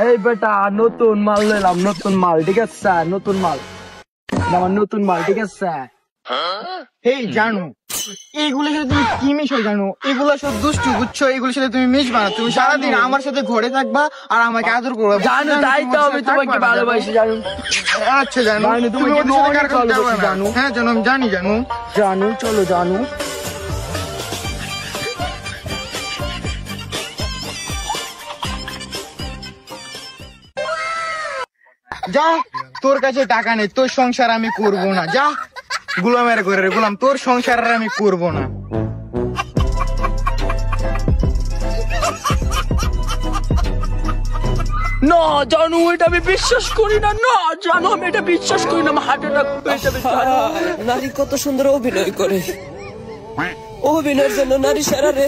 এই বেটা নতুন মাল নিলাম, নতুন মাল, ঠিক আছে? নতুন মাল আমার, নতুন মাল, ঠিক আছে? এই জানো এইগুলোর সাথে তুমি কি মিশো জানো? এগুলো সব দুষ্টু, বুঝছো? এগুলোর সাথে তুমি মিশবা না। তুমি সারাদিন আমার সাথে ঘরে থাকবা আর আমাকে আদর করবা। জানো, তাই তো আমি তোমাকে ভালোবাসি, জানো? আচ্ছা জানো, জানি, তুমি তোমাকে ওদের সাথে অনেক কার কাছে যাবে ভালোবাসি, না। জানো? হ্যাঁ জানো, আমি জানি জানো। জানু, চলো জানু। যা, তোর কাছে টাকা নেই, তোর সংসার আমি করবো না। যা গোলামের ঘরে গোলাম, তোর সংসার আর আমি করবো না। না জানু, এটা আমি বিশ্বাস করি না। না জানু, আমি এটা বিশ্বাস করি না। আমার হার্ট অ্যাটাক হয়ে যাবে। নারী কত সুন্দর অভিনয় করে, অভিনয়ের জন্য নারী সারা রে।